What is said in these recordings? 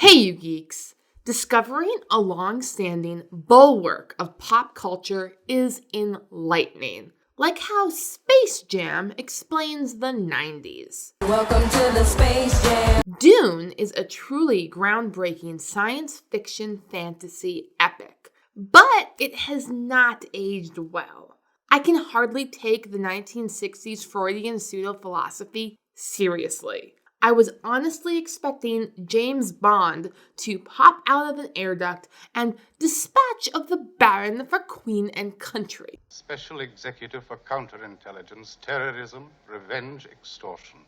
Hey, you geeks! Discovering a long-standing bulwark of pop culture is enlightening, like how Space Jam explains the 90s. Welcome to the Space Jam. Dune is a truly groundbreaking science fiction fantasy epic, but it has not aged well. I can hardly take the 1960s Freudian pseudo-philosophy seriously. I was honestly expecting James Bond to pop out of an air duct and dispatch of the Baron for Queen and Country. Special Executive for Counterintelligence, Terrorism, Revenge, Extortion.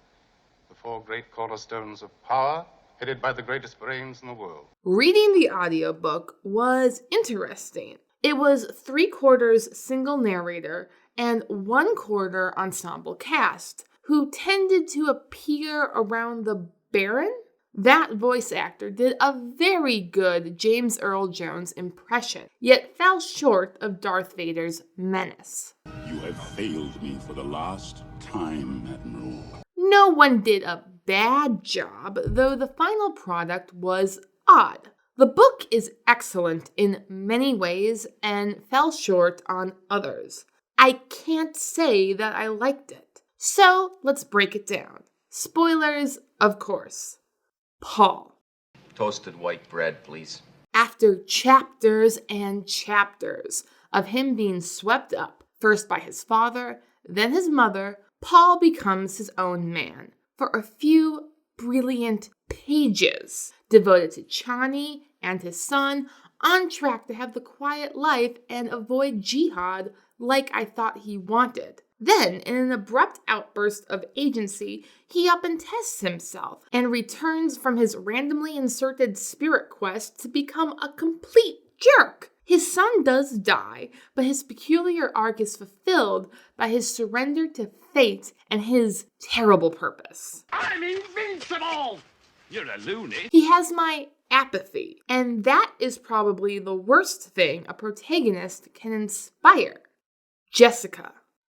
The four great cornerstones of power, headed by the greatest brains in the world. Reading the audiobook was interesting. It was 3/4 single narrator and 1/4 ensemble cast, who tended to appear around the Baron. That voice actor did a very good James Earl Jones impression, yet fell short of Darth Vader's menace. You have failed me for the last time, Admiral. No one did a bad job, though the final product was odd. The book is excellent in many ways and fell short on others. I can't say that I liked it. So let's break it down. Spoilers, of course. Paul. Toasted white bread, please. After chapters and chapters of him being swept up, first by his father, then his mother, Paul becomes his own man for a few brilliant pages devoted to Chani and his son, on track to have the quiet life and avoid jihad like I thought he wanted. Then, in an abrupt outburst of agency, he up and tests himself and returns from his randomly inserted spirit quest to become a complete jerk. His son does die, but his peculiar arc is fulfilled by his surrender to fate and his terrible purpose. I'm invincible! You're a loony. He has my apathy, and that is probably the worst thing a protagonist can inspire. Jessica.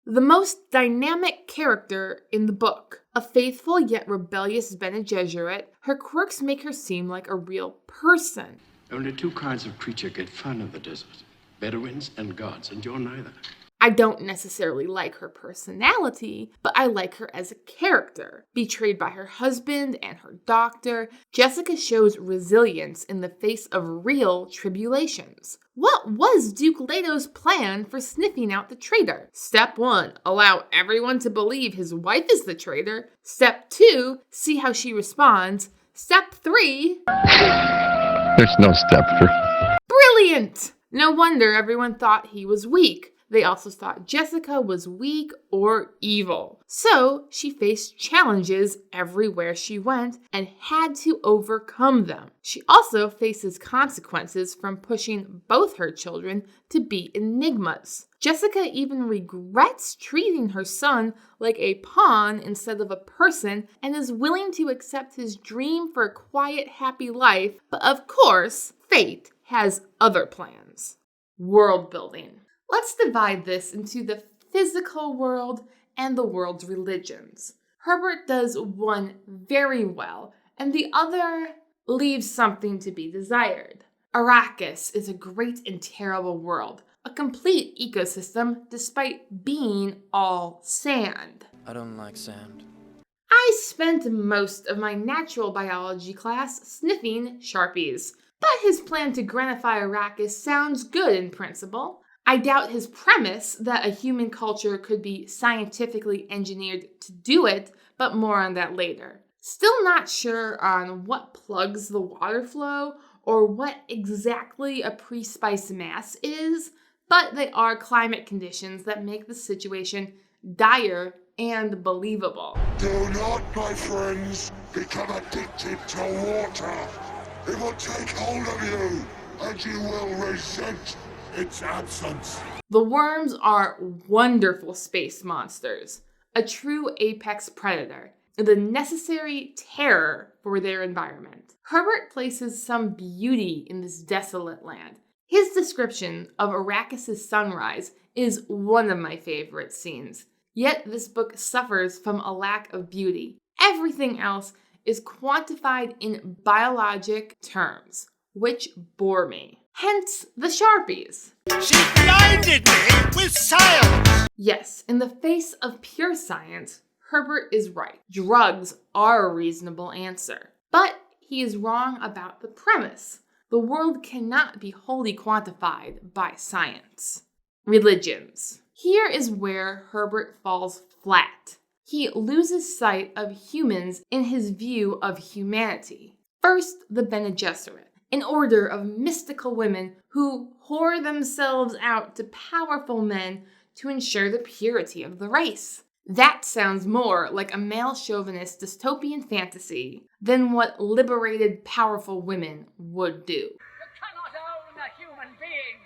The most dynamic character in the book. A faithful yet rebellious Bene Gesserit, her quirks make her seem like a real person. Only two kinds of creature get fun in the desert. Bedouins and gods, and you're neither. I don't necessarily like her personality, but I like her as a character. Betrayed by her husband and her doctor, Jessica shows resilience in the face of real tribulations. What was Duke Leto's plan for sniffing out the traitor? Step 1, allow everyone to believe his wife is the traitor. Step 2, see how she responds. Step 3... There's no step 3. Brilliant! No wonder everyone thought he was weak. They also thought Jessica was weak or evil. So she faced challenges everywhere she went and had to overcome them. She also faces consequences from pushing both her children to be enigmas. Jessica even regrets treating her son like a pawn instead of a person and is willing to accept his dream for a quiet, happy life. But of course, fate has other plans. World building. Let's divide this into the physical world and the world's religions. Herbert does one very well, and the other leaves something to be desired. Arrakis is a great and terrible world, a complete ecosystem despite being all sand. I don't like sand. I spent most of my natural biology class sniffing Sharpies, but his plan to granify Arrakis sounds good in principle. I doubt his premise that a human culture could be scientifically engineered to do it, but more on that later. Still not sure on what plugs the water flow or what exactly a pre-spice mass is, but they are climate conditions that make the situation dire and believable. Do not, my friends, become addicted to water. It will take hold of you, and you will resent its absence. The worms are wonderful space monsters, a true apex predator, the necessary terror for their environment. Herbert places some beauty in this desolate land. His description of Arrakis' sunrise is one of my favorite scenes, yet this book suffers from a lack of beauty. Everything else is quantified in biologic terms, which bore me. Hence the Sharpies. She blinded me with science! Yes, in the face of pure science, Herbert is right. Drugs are a reasonable answer. But he is wrong about the premise. The world cannot be wholly quantified by science. Religions. Here is where Herbert falls flat. He loses sight of humans in his view of humanity. First, the Bene Gesserit, an order of mystical women who whore themselves out to powerful men to ensure the purity of the race. That sounds more like a male chauvinist dystopian fantasy than what liberated, powerful women would do. You cannot own a human being!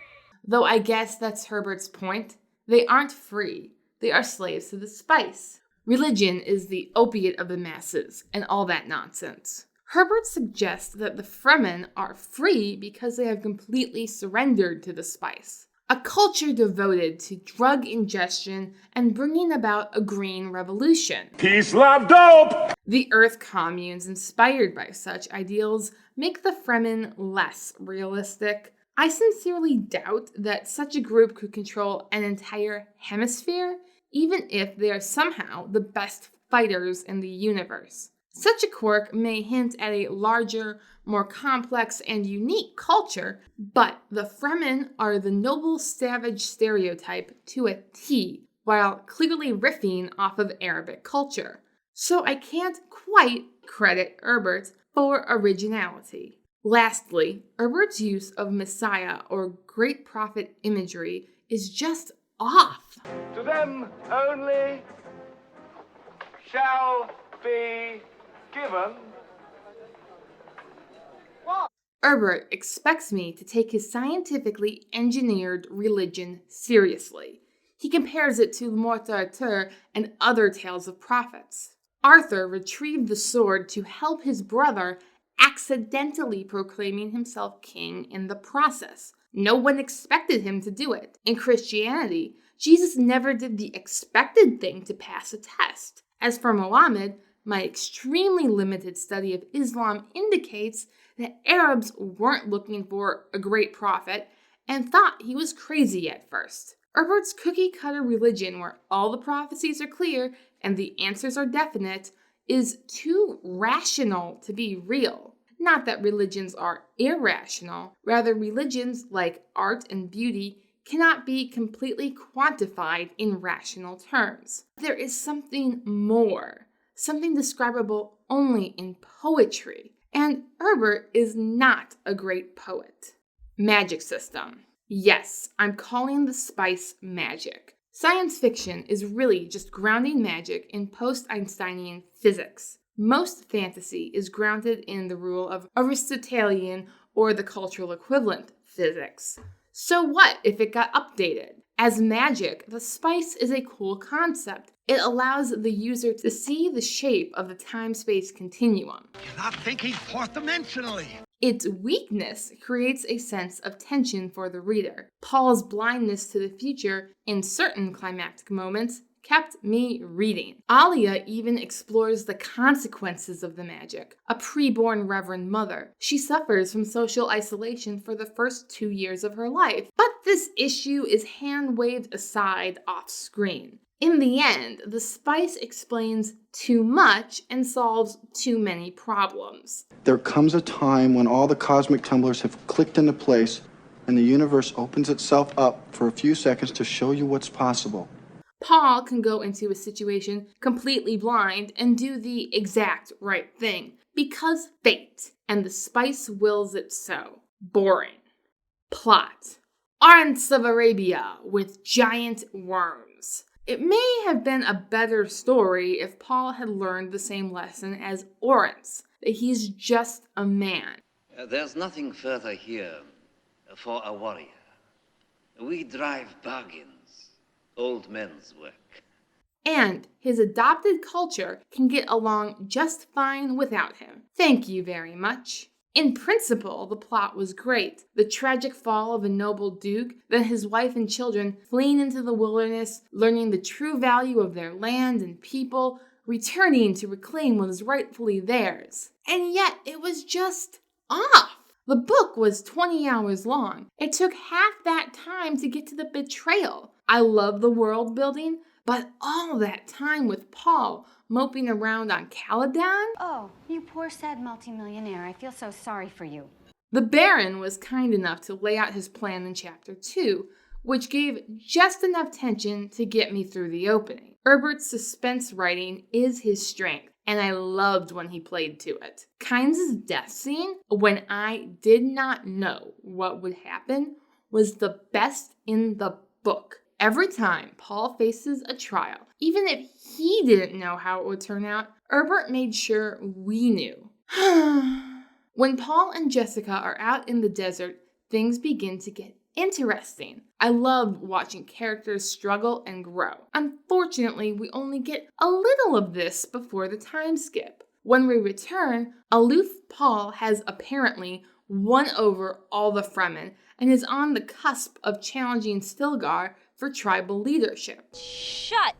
Though I guess that's Herbert's point. They aren't free. They are slaves to the spice. Religion is the opiate of the masses, and all that nonsense. Herbert suggests that the Fremen are free because they have completely surrendered to the spice. A culture devoted to drug ingestion and bringing about a green revolution. Peace, love, dope! The Earth communes inspired by such ideals make the Fremen less realistic. I sincerely doubt that such a group could control an entire hemisphere, even if they are somehow the best fighters in the universe. Such a quirk may hint at a larger, more complex and unique culture, but the Fremen are the noble savage stereotype to a T, while clearly riffing off of Arabic culture. So I can't quite credit Herbert for originality. Lastly, Herbert's use of Messiah or Great Prophet imagery is just off. To them only shall be given. Herbert expects me to take his scientifically engineered religion seriously. He compares it to Mort Arthur and other tales of prophets. Arthur retrieved the sword to help his brother, accidentally proclaiming himself king in the process. No one expected him to do it. In Christianity, Jesus never did the expected thing to pass a test. As for Muhammad, my extremely limited study of Islam indicates that Arabs weren't looking for a great prophet and thought he was crazy at first. Herbert's cookie-cutter religion, where all the prophecies are clear and the answers are definite, is too rational to be real. Not that religions are irrational, rather religions, like art and beauty, cannot be completely quantified in rational terms. There is something more, something describable only in poetry, and Herbert is not a great poet. Magic system. Yes, I'm calling the spice magic. Science fiction is really just grounding magic in post-Einsteinian physics. Most fantasy is grounded in the rule of Aristotelian or the cultural equivalent physics. So what if it got updated? As magic, the spice is a cool concept. It allows the user to see the shape of the time-space continuum. You're not thinking fourth-dimensionally. Its weakness creates a sense of tension for the reader. Paul's blindness to the future in certain climactic moments kept me reading. Alia even explores the consequences of the magic. A preborn Reverend Mother. She suffers from social isolation for the first 2 years of her life, but this issue is hand-waved aside off-screen. In the end, the spice explains too much and solves too many problems. There comes a time when all the cosmic tumblers have clicked into place and the universe opens itself up for a few seconds to show you what's possible. Paul can go into a situation completely blind and do the exact right thing because fate, and the spice wills it so. Boring. Plot. Lawrence of Arabia with giant worms. It may have been a better story if Paul had learned the same lesson as Lawrence, that he's just a man. There's nothing further here for a warrior. We drive bargains, old men's work. And his adopted culture can get along just fine without him. Thank you very much. In principle, the plot was great. The tragic fall of a noble duke, then his wife and children fleeing into the wilderness, learning the true value of their land and people, returning to reclaim what is rightfully theirs. And yet it was just off. The book was 20 hours long. It took half that time to get to the betrayal. I love the world building, but all that time with Paul moping around on Caladan? Oh, you poor sad multimillionaire. I feel so sorry for you. The Baron was kind enough to lay out his plan in chapter 2, which gave just enough tension to get me through the opening. Herbert's suspense writing is his strength, and I loved when he played to it. Kynes' death scene, when I did not know what would happen, was the best in the book. Every time Paul faces a trial, even if he didn't know how it would turn out, Herbert made sure we knew. When Paul and Jessica are out in the desert, things begin to get interesting. I love watching characters struggle and grow. Unfortunately, we only get a little of this before the time skip. When we return, aloof Paul has apparently won over all the Fremen and is on the cusp of challenging Stilgar for tribal leadership. Shut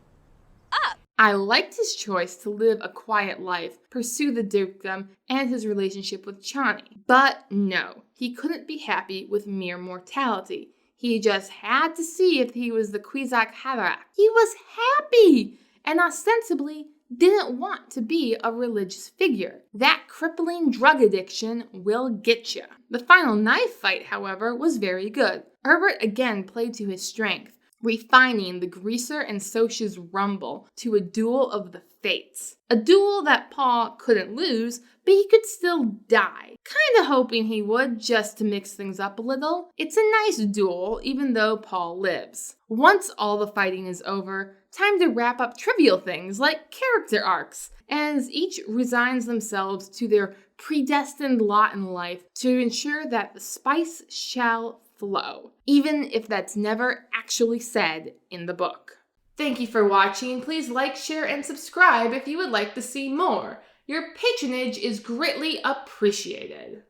up! I liked his choice to live a quiet life, pursue the dukedom, and his relationship with Chani. But no, he couldn't be happy with mere mortality. He just had to see if he was the Kwisatz Haderach. He was happy and ostensibly didn't want to be a religious figure. That crippling drug addiction will get you. The final knife fight, however, was very good. Herbert again played to his strength, refining the Greaser and Soch's rumble to a duel of the fates. A duel that Paul couldn't lose, but he could still die. Kinda hoping he would, just to mix things up a little. It's a nice duel, even though Paul lives. Once all the fighting is over, time to wrap up trivial things like character arcs, as each resigns themselves to their predestined lot in life to ensure that the spice shall flow, even if that's never actually said in the book. Thank you for watching. Please like, share, and subscribe if you would like to see more. Your patronage is greatly appreciated.